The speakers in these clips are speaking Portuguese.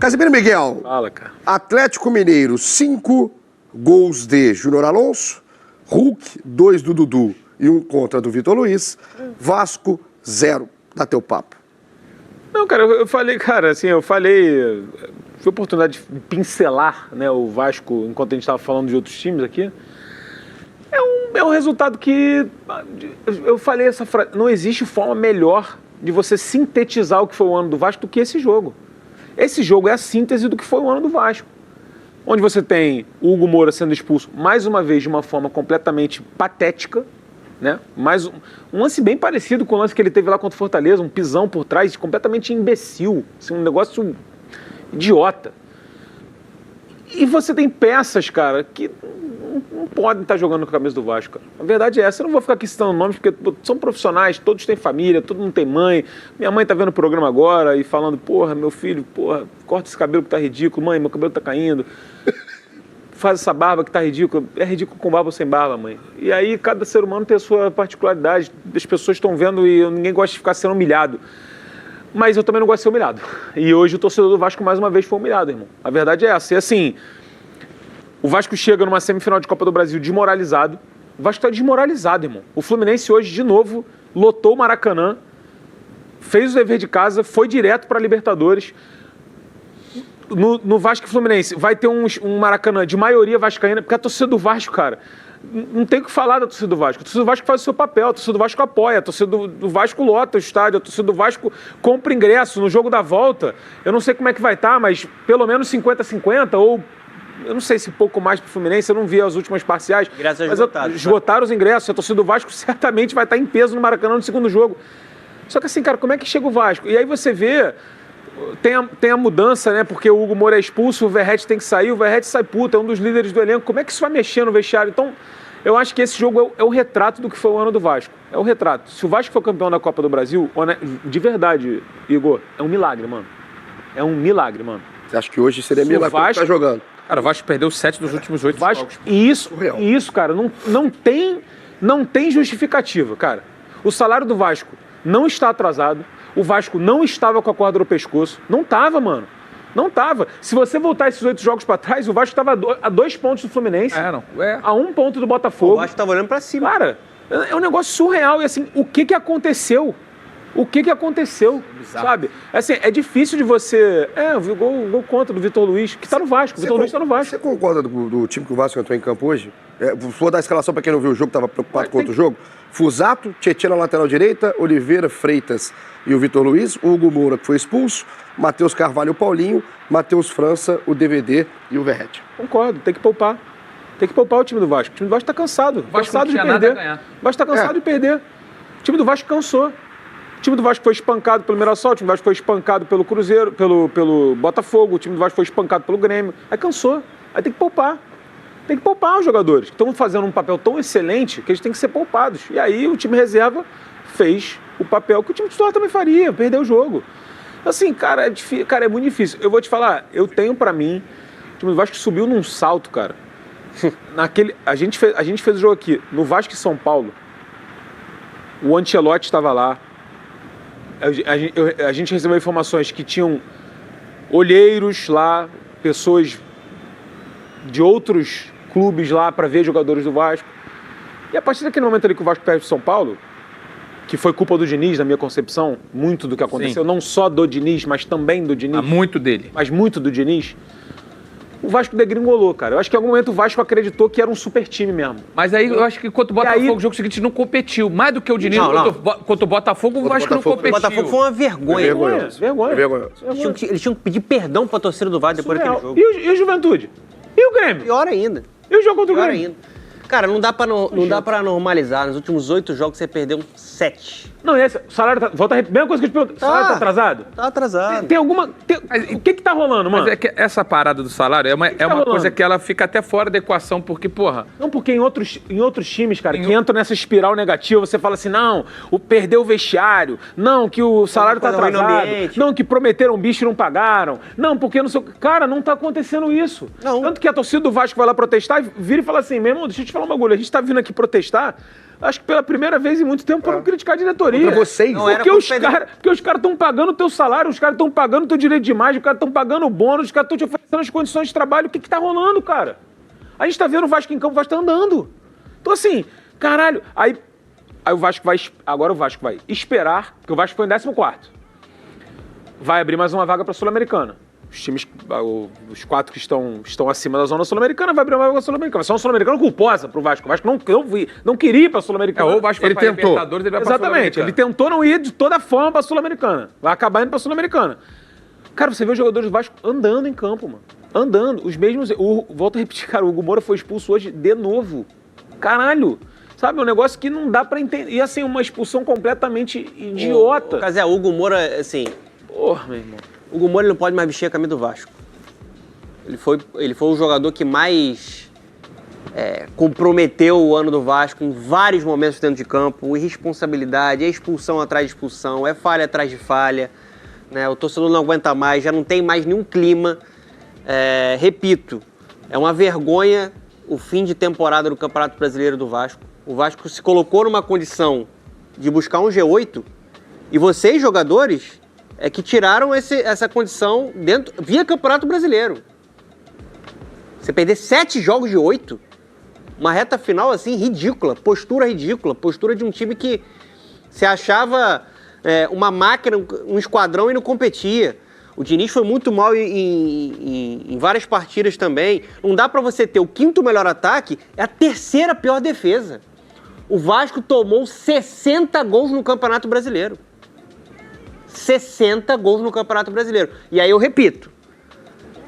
Casimiro Miguel. Fala, cara. Atlético Mineiro, 5 gols de Júnior Alonso, Hulk, 2 do Dudu e 1 contra do Vitor Luiz. Vasco, 0. Dá teu papo. Não, cara, eu falei, cara, assim, tive a oportunidade de pincelar, né, o Vasco enquanto a gente estava falando de outros times aqui. É um resultado que, eu falei essa frase, não existe forma melhor de você sintetizar o que foi o ano do Vasco do que esse jogo. Esse jogo é a síntese do que foi o ano do Vasco. Onde você tem o Hugo Moura sendo expulso, mais uma vez, de uma forma completamente patética, né? Mais um lance bem parecido com o lance que ele teve lá contra o Fortaleza, um pisão por trás, completamente imbecil, assim, um negócio idiota. E você tem peças, cara, que não podem estar jogando com a camisa do Vasco, cara. A verdade é essa. Eu não vou ficar aqui citando nomes, porque são profissionais, todos têm família, todo mundo tem mãe. Minha mãe tá vendo o programa agora e falando, porra, meu filho, porra, corta esse cabelo que tá ridículo. Mãe, meu cabelo tá caindo. Faz essa barba que tá ridículo. É ridículo com barba ou sem barba, mãe. E aí cada ser humano tem a sua particularidade. As pessoas estão vendo e ninguém gosta de ficar sendo humilhado. Mas eu também não gosto de ser humilhado. E hoje o torcedor do Vasco mais uma vez foi humilhado, irmão. A verdade é essa. E assim, o Vasco chega numa semifinal de Copa do Brasil desmoralizado. O Vasco tá desmoralizado, irmão. O Fluminense hoje, de novo, lotou o Maracanã, fez o dever de casa, foi direto para a Libertadores. No Vasco e Fluminense vai ter um Maracanã de maioria vascaína, porque a torcida do Vasco, cara, não tem o que falar da torcida do Vasco. A torcida do Vasco faz o seu papel, a torcida do Vasco apoia, a torcida do Vasco lota o estádio, a torcida do Vasco compra ingresso no jogo da volta. Eu não sei como é que vai estar, mas pelo menos 50-50 ou eu não sei se pouco mais para o Fluminense, eu não vi as últimas parciais. Ingressos mas esgotaram os ingressos. A torcida do Vasco certamente vai estar em peso no Maracanã no segundo jogo. Só que assim, cara, como é que chega o Vasco? E aí você vê, tem a mudança, né? Porque o Hugo Moura é expulso, o Verratti tem que sair, o Verratti sai puta, é um dos líderes do elenco. Como é que isso vai mexer no vestiário? Então, eu acho que esse jogo é o retrato do que foi o ano do Vasco. É o retrato. Se o Vasco for campeão da Copa do Brasil, de verdade, Igor, é um milagre, mano. É um milagre, mano. Você acha que hoje seria milagre que tá jogando? Cara, o Vasco perdeu 7 dos últimos 8 jogos. E isso, cara, não tem justificativa, cara. O salário do Vasco não está atrasado. O Vasco não estava com a corda no pescoço. Não tava, mano. Não tava. Se você voltar esses 8 jogos pra trás, o Vasco estava a 2 pontos do Fluminense. A 1 ponto do Botafogo. O Vasco estava olhando pra cima. Cara, é um negócio surreal. E assim, o que aconteceu? O que aconteceu, sabe? Assim, é difícil de você... o gol contra do Vitor Luiz, que tá no Vasco. O Vitor Luiz tá no Vasco. Você concorda do time que o Vasco entrou em campo hoje? Vou dar a escalação para quem não viu o jogo, estava preocupado com outro jogo. Fusato, Tietchan na lateral direita, Oliveira, Freitas e o Vitor Luiz, o Hugo Moura, que foi expulso, Matheus Carvalho e o Paulinho, Matheus França, o DVD e o Verratti. Concordo, tem que poupar. Tem que poupar o time do Vasco. O time do Vasco tá cansado. Cansado de perder. O Vasco tá cansado de perder. O time do Vasco cansou. O time do Vasco foi espancado pelo Mirassol, o time do Vasco foi espancado pelo Cruzeiro, pelo Botafogo, o time do Vasco foi espancado pelo Grêmio. Aí cansou. Aí tem que poupar. Tem que poupar os jogadores, que estão fazendo um papel tão excelente que eles têm que ser poupados. E aí o time reserva fez o papel que o time titular também faria, perdeu o jogo. Assim, cara, é muito difícil. Eu vou te falar, eu tenho pra mim, o time do Vasco subiu num salto, cara. A gente fez o jogo aqui, no Vasco e São Paulo. O Ancelotti estava lá. A gente recebeu informações que tinham olheiros lá, pessoas de outros clubes lá para ver jogadores do Vasco. E a partir daquele momento ali que o Vasco perde pro São Paulo, que foi culpa do Diniz, na minha concepção, muito do que aconteceu, não só do Diniz, mas também do Diniz. Muito dele. Mas muito do Diniz. O Vasco degringolou, cara. Eu acho que em algum momento o Vasco acreditou que era um super time mesmo. Mas aí eu acho que contra o Botafogo, o jogo seguinte não competiu. Mais do que o Diniz, contra o Botafogo, o Vasco não competiu. O Botafogo foi uma vergonha. Vergonha. Eles tinham que pedir perdão pra torcida do Vasco depois daquele jogo. E o Juventude? E o Grêmio? Pior ainda. E o jogo contra o Grêmio? Pior ainda. Cara, não dá pra normalizar. Nos últimos 8 jogos você perdeu 7. Não, esse salário tá... Volta a repetir. Mesma coisa que eu te pergunto. O salário tá atrasado? Tá atrasado. Tem alguma... O que tá rolando, mano? Mas é que essa parada do salário é uma coisa que ela fica até fora da equação, porque, porra... Não, porque em outros times, cara, que entram nessa espiral negativa, você fala assim, não, perdeu o vestiário, não, que o salário tá atrasado, não, que prometeram bicho e não pagaram, não, porque não sei... Cara, não tá acontecendo isso. Não. Tanto que a torcida do Vasco vai lá protestar e vira e fala assim, meu irmão, deixa eu te falar um bagulho, a gente tá vindo aqui protestar, acho que pela primeira vez em muito tempo para não criticar a diretoria. Contra vocês. Não, Porque os caras estão pagando o teu salário, os caras estão pagando o teu direito de imagem, os caras estão pagando o bônus, os caras estão te oferecendo as condições de trabalho. O que tá rolando, cara? A gente tá vendo o Vasco em campo, o Vasco tá andando. Então assim, caralho, aí o Vasco vai... Agora o Vasco vai esperar, porque o Vasco foi em 14º. Vai abrir mais uma vaga para a Sul-Americana. Os times, os 4 que estão acima da zona sul-americana, vai abrir uma vaga sul-americana. Vai ser uma sul-americana culposa pro Vasco. O Vasco não queria ir pra sul-americana. Ou o Vasco ele vai pra tentou. Libertadores, ele vai pra Exatamente. Ele tentou não ir de toda forma pra sul-americana. Vai acabar indo pra sul-americana. Cara, você vê os jogadores do Vasco andando em campo, mano. Andando. Os mesmos... Volto a repetir, cara, o Hugo Moura foi expulso hoje de novo. Caralho. Sabe, um negócio que não dá pra entender. E assim, uma expulsão completamente idiota. Casé, o Hugo Moura, assim... Porra, meu irmão. O Hugo Moura não pode mais vestir a camisa do Vasco. Ele foi o jogador que mais comprometeu o ano do Vasco em vários momentos dentro de campo. Irresponsabilidade, é expulsão atrás de expulsão, é falha atrás de falha. Né? O torcedor não aguenta mais, já não tem mais nenhum clima. Repito, é uma vergonha o fim de temporada do Campeonato Brasileiro do Vasco. O Vasco se colocou numa condição de buscar um G8 e vocês, jogadores... que tiraram essa condição via Campeonato Brasileiro. Você perder 7 jogos de 8, uma reta final assim ridícula, postura de um time que se achava uma máquina, um esquadrão e não competia. O Diniz foi muito mal em várias partidas também. Não dá pra você ter o 5º melhor ataque, é a 3ª pior defesa. O Vasco tomou 60 gols no Campeonato Brasileiro. 60 gols no Campeonato Brasileiro. E aí eu repito,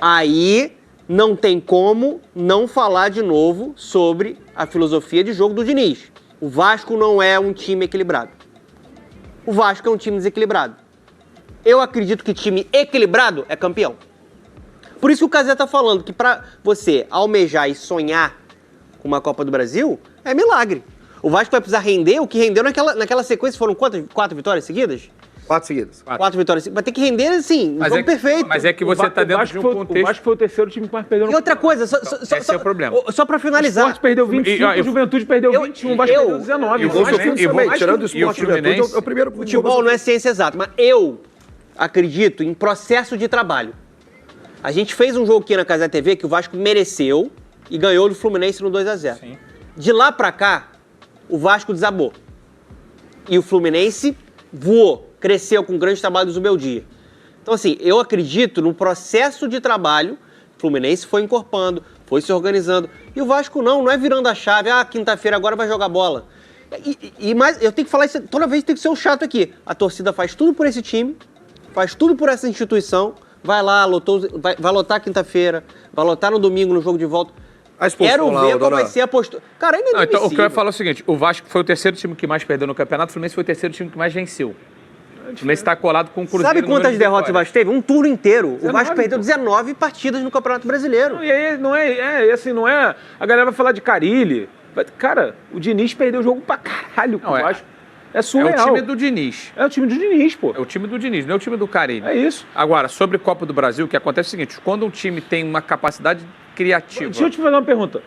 aí não tem como não falar de novo sobre a filosofia de jogo do Diniz. O Vasco não é um time equilibrado. O Vasco é um time desequilibrado. Eu acredito que time equilibrado é campeão. Por isso que o Casé tá falando que pra você almejar e sonhar com uma Copa do Brasil, é milagre. O Vasco vai precisar render o que rendeu naquela sequência. Foram quantas? 4 vitórias seguidas? 4 seguidas. 4 vitórias. Vai ter que render, assim, um jogo perfeito. Mas é que você tá dentro de um contexto... O Vasco foi o 3º time que mais perdeu no... E outra coisa, esse é o problema. Só pra finalizar... O Sport perdeu 25, o Juventude perdeu 21, o Vasco perdeu 19. E o Fluminense também, tirando o Sport Juventude, é o primeiro... Futebol não é ciência exata, mas eu acredito em processo de trabalho. A gente fez um jogo aqui na Casé TV que o Vasco mereceu e ganhou do Fluminense no 2-0. Sim. De lá pra cá, o Vasco desabou. E o Fluminense voou. Cresceu com um grande trabalho do Zubeldia. Então, assim, eu acredito no processo de trabalho. O Fluminense foi encorpando, foi se organizando. E o Vasco não é virando a chave. Quinta-feira agora vai jogar bola. Mas eu tenho que falar isso, toda vez tem que ser o chato aqui. A torcida faz tudo por esse time, faz tudo por essa instituição. Vai lá, vai lotar quinta-feira, vai lotar no domingo no jogo de volta. Quero ver qual vai ser a postura. Cara, ainda então, o que eu ia falar é o seguinte: o Vasco foi o 3º time que mais perdeu no campeonato, o Fluminense foi o 3º time que mais venceu. O Fluminense está colado com o Cruzeiro. Sabe quantas derrotas o Vasco teve? Um turno inteiro. 19, o Vasco perdeu 19 partidas no Campeonato Brasileiro. E aí não é. A galera vai falar de Carille. Cara, o Diniz perdeu o jogo pra caralho com o Vasco. É surreal. É o time do Diniz. É o time do Diniz, pô. É o time do Diniz, não é o time do Carille. É isso. Agora, sobre Copa do Brasil, o que acontece é o seguinte: quando um time tem uma capacidade criativa... Deixa eu te fazer uma pergunta.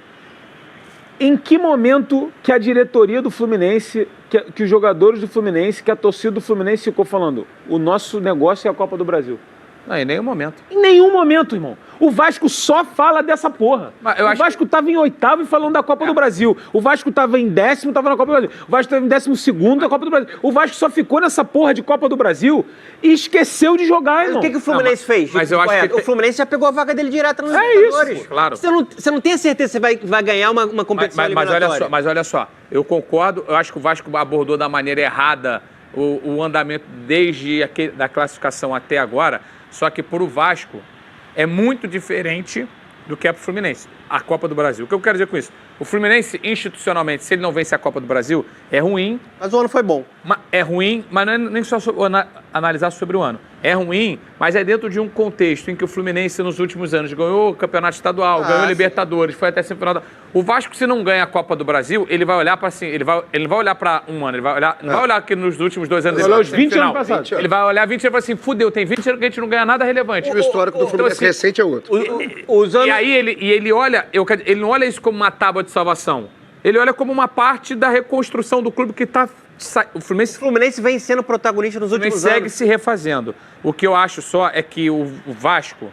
Em que momento que a diretoria do Fluminense, que os jogadores do Fluminense, que a torcida do Fluminense ficou falando, o nosso negócio é a Copa do Brasil? Não, em nenhum momento. Em nenhum momento, irmão. O Vasco só fala dessa porra. O Vasco tava em 8º e falando da Copa do Brasil. O Vasco tava em 10º, tava na Copa do Brasil. O Vasco tava em 12º da Copa do Brasil. O Vasco só ficou nessa porra de Copa do Brasil e esqueceu de jogar, irmão. O que o Fluminense fez? Mas eu acho que... O Fluminense já pegou a vaga dele direto nos Libertadores. Isso, claro. Você não tem a certeza que você vai ganhar uma competição eliminatória. Mas olha só, eu concordo, eu acho que o Vasco abordou da maneira errada o andamento desde da classificação até agora, só que para o Vasco é muito diferente do que é para o Fluminense, a Copa do Brasil. O que eu quero dizer com isso? O Fluminense, institucionalmente, se ele não vence a Copa do Brasil, é ruim. Mas o ano foi bom. É ruim, mas não é nem só analisar sobre o ano. É ruim, mas é dentro de um contexto em que o Fluminense, nos últimos anos, ganhou o Campeonato Estadual, ganhou Libertadores, foi até semifinal. O Vasco, se não ganha a Copa do Brasil, ele vai olhar para assim, ele não vai olhar para um ano, ele vai olhar, não vai olhar aqui nos últimos 2 anos. Ele vai olhar os 20 anos passados. Ele vai olhar 20 anos e vai assim, fudeu, tem 20 anos que a gente não ganha nada relevante. O histórico do Fluminense recente é outro. E aí ele olha, ele não olha isso como uma tábua de salvação. Ele olha como uma parte da reconstrução do clube que está... O O Fluminense vem sendo protagonista nos últimos segue anos. se refazendo. O que eu acho só é que o Vasco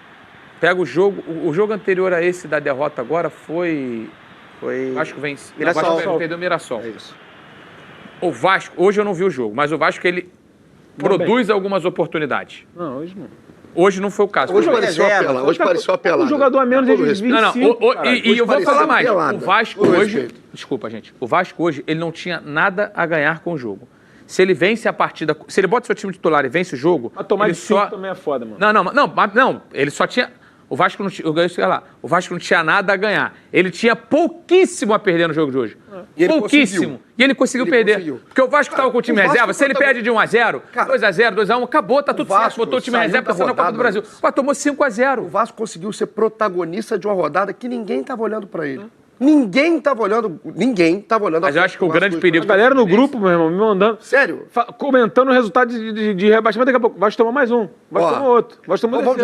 pega o jogo anterior a esse da derrota agora foi... Foi... O Vasco vence. Mirassol. Não, o Vasco perdeu o Mirassol. É isso. O Vasco, hoje eu não vi o jogo, mas o Vasco ele produz algumas oportunidades. Não, hoje não. Hoje não foi o caso. Hoje jogo pareceu reserva. apelado. Hoje pareceu apelado. Um jogador a menos Com todo eles respeito. 25. Não, caralho. e eu vou pareceu falar mais. pelada. O Vasco Com hoje... respeito. Desculpa, gente. O Vasco hoje, ele não tinha nada a ganhar com o jogo. Se ele vence a partida... Se ele bota seu time titular e vence o jogo... Mas tomar ele de 5 também é foda, mano. Não, ele só tinha... O Vasco não tinha... O Vasco não tinha nada a ganhar. Ele tinha pouquíssimo a perder no jogo de hoje. E ele Pouquíssimo. conseguiu. E ele conseguiu Ele perder. conseguiu. Porque o Vasco estava com o time o Vasco reserva. Se ele contra- perde de 1-0, Cara, 2-0, 2-1, acabou, tá tudo certo. Vasco Botou o time saiu reserva, da passando na Copa do rodada. Brasil. Mas tomou 5-0. O Vasco conseguiu ser protagonista de uma rodada que ninguém estava olhando para ele. Ninguém estava olhando Mas eu acho que o grande A perigo... galera no grupo, meu irmão, me mandando. Sério? Comentando o resultado de rebaixamento, daqui a pouco. Vai tomar mais um. Vai Ó, tomar outro. Vai tomar vamos